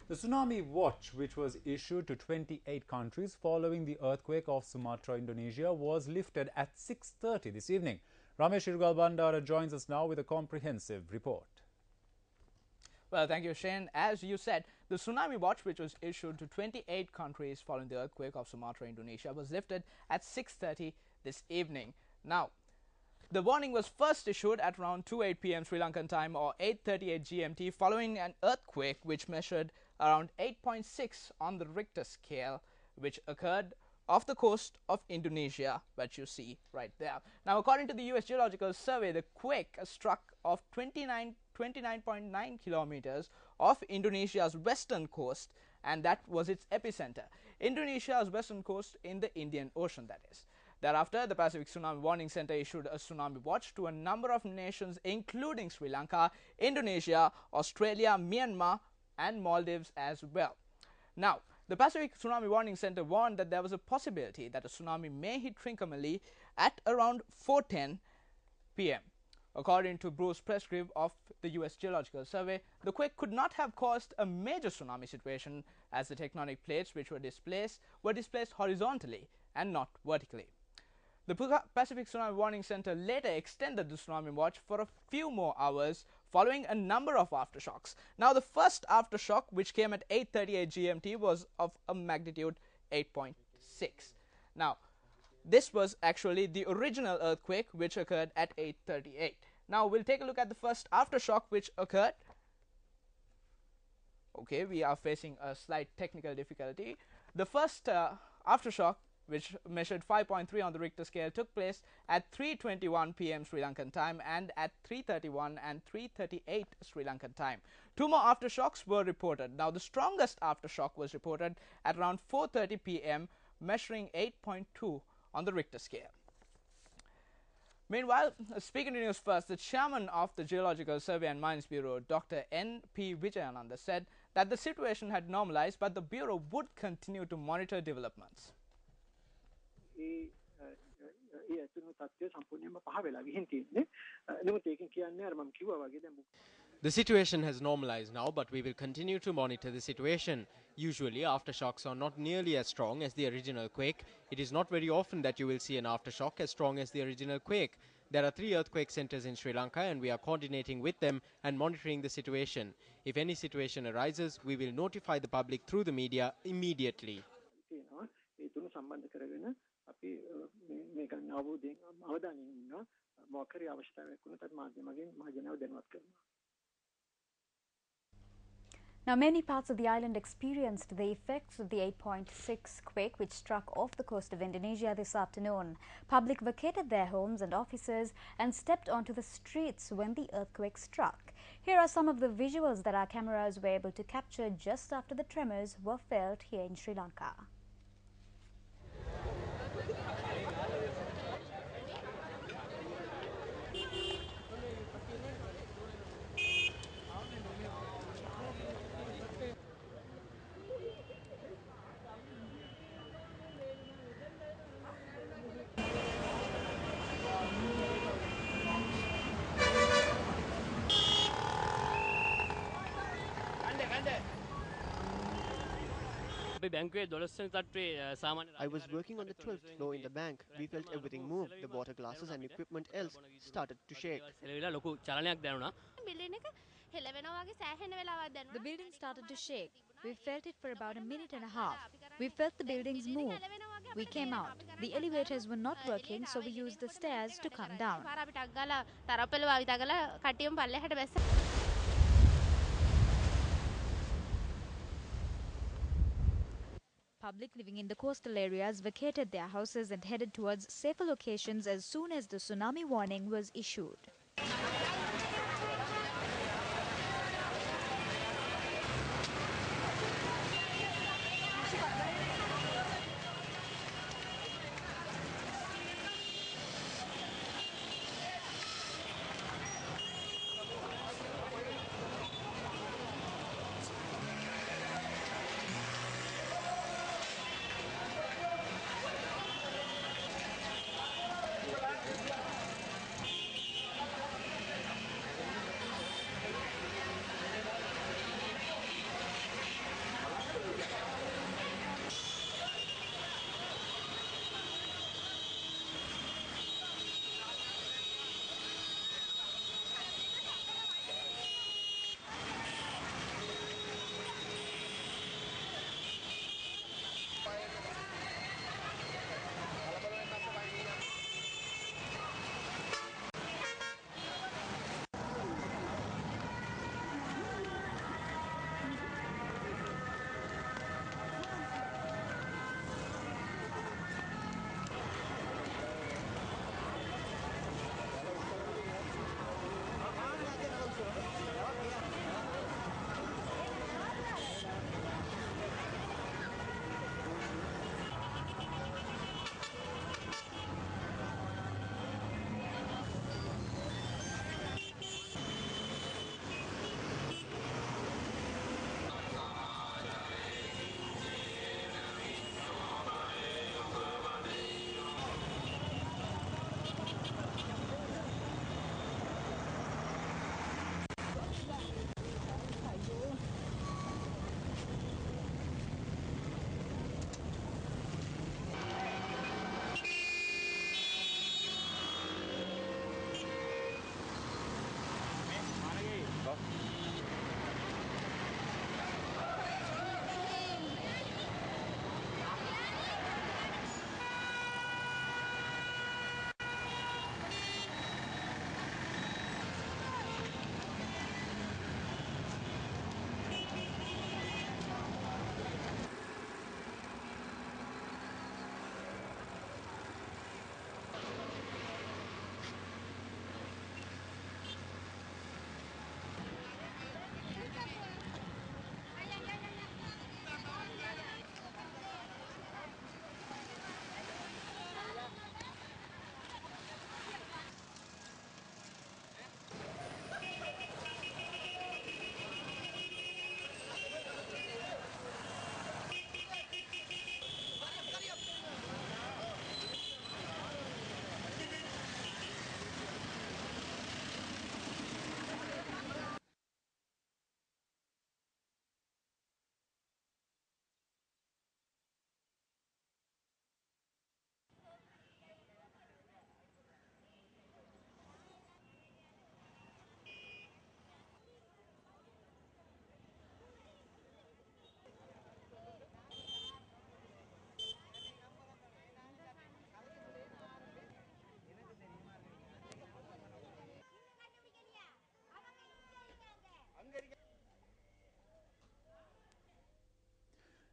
The tsunami watch, which was issued to 28 countries following the earthquake off Sumatra, Indonesia, was lifted at 6:30 this evening. Ramesh Irgal joins us now with a comprehensive report. Well, thank you, Shane. As you said, the tsunami watch, which was issued to 28 countries following the earthquake of Sumatra, Indonesia, was lifted at 6:30 this evening. Now, the warning was first issued at around 2:08 p.m. Sri Lankan time or 8:38 GMT following an earthquake which measured around 8.6 on the Richter scale, which occurred off the coast of Indonesia, which you see right there. Now, according to the U.S. Geological Survey, the quake struck off 29.9 kilometers off Indonesia's western coast, and that was its epicenter. Indonesia's western coast in the Indian Ocean, that is. Thereafter, the Pacific Tsunami Warning Center issued a tsunami watch to a number of nations, including Sri Lanka, Indonesia, Australia, Myanmar, and Maldives as well. Now, the Pacific Tsunami Warning Center warned that there was a possibility that a tsunami may hit Trincomalee at around 4:10 p.m. According to Bruce Prescrive of the U.S. Geological Survey, the quake could not have caused a major tsunami situation as the tectonic plates which were displaced horizontally and not vertically. The Pacific Tsunami Warning Center later extended the tsunami watch for a few more hours following a number of aftershocks. Now, the first aftershock, which came at 8:38 GMT, was of a magnitude 8.6. Now, this was actually the original earthquake which occurred at 8:38. Now, we'll take a look at the first aftershock which occurred. Okay, we are facing a slight technical difficulty. The first aftershock, which measured 5.3 on the Richter scale, took place at 3:21 p.m. Sri Lankan time and at 3:31 and 3:38 Sri Lankan time. Two more aftershocks were reported. Now, the strongest aftershock was reported at around 4:30 p.m., measuring 8.2 on the Richter scale. Meanwhile, speaking to News First, the chairman of the Geological Survey and Mines Bureau, Dr. N.P. Vijayananda, said that the situation had normalized, but the Bureau would continue to monitor developments. The situation has normalized now, but we will continue to monitor the situation. Usually, aftershocks are not nearly as strong as the original quake. It is not very often that you will see an aftershock as strong as the original quake. There are 3 earthquake centers in Sri Lanka, and we are coordinating with them and monitoring the situation. If any situation arises, we will notify the public through the media immediately. Now, many parts of the island experienced the effects of the 8.6 quake which struck off the coast of Indonesia this afternoon. Public vacated their homes and offices and stepped onto the streets when the earthquake struck. Here are some of the visuals that our cameras were able to capture just after the tremors were felt here in Sri Lanka. I was working on the 12th floor in the bank. We felt everything move. The water glasses and equipment else started to shake. The building started to shake. We felt it for about a minute and a half. We felt the buildings move. We came out. The elevators were not working, so we used the stairs to come down. Public living in the coastal areas vacated their houses and headed towards safer locations as soon as the tsunami warning was issued.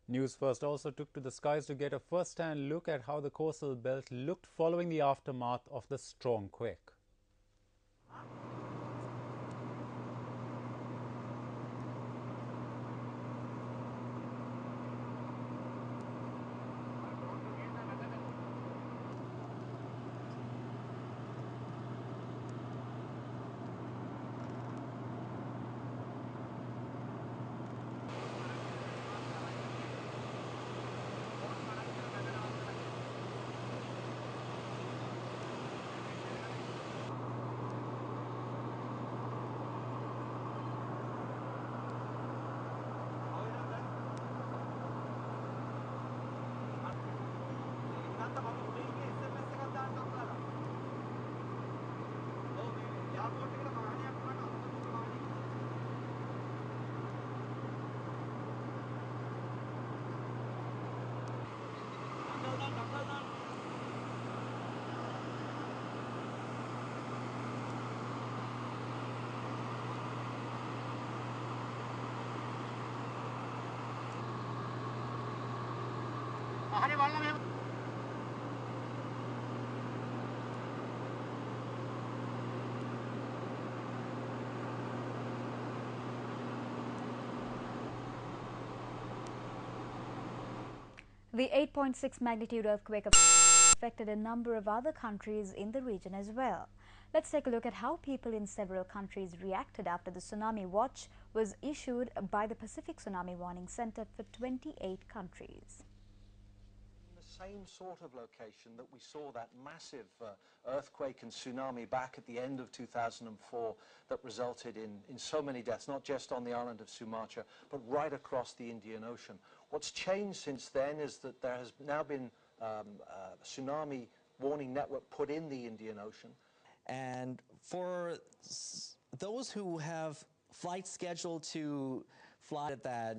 News First also took to the skies to get a first-hand look at how the coastal belt looked following the aftermath of the strong quake. The 8.6 magnitude earthquake affected a number of other countries in the region as well. Let's take a look at how people in several countries reacted after the tsunami watch was issued by the Pacific Tsunami Warning Center for 28 countries. Same sort of location that we saw that massive earthquake and tsunami back at the end of 2004 that resulted in so many deaths, not just on the island of Sumatra, but right across the Indian Ocean. What's changed since then is that there has now been a tsunami warning network put in the Indian Ocean. And for those who have flights scheduled to fly that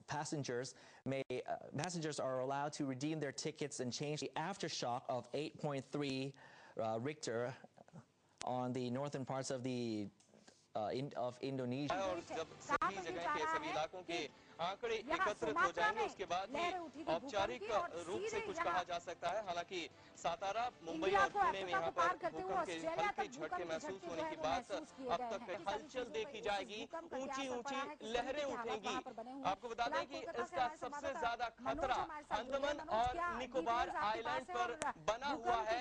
passengers are allowed to redeem their tickets and change the aftershock of 8.3 Richter on the northern parts of the of Indonesia. और जब सभी जगह के सभी इलाकों के आंकड़े एकत्रित हो जाएंगे उसके बाद ही औपचारिक रूप से कुछ कहा जा सकता है। हालांकि सातारा, मुंबई और पुणे में यहाँ पर भूकंप के हल्के झटके महसूस होने के बाद अब तक हलचल देखी जाएगी, ऊंची-ऊंची लहरें उठेंगी। आपको बता दें कि इसका सबसे ज्यादा खतरा अंडमान और निकोबार आइलैंड पर बना हुआ है।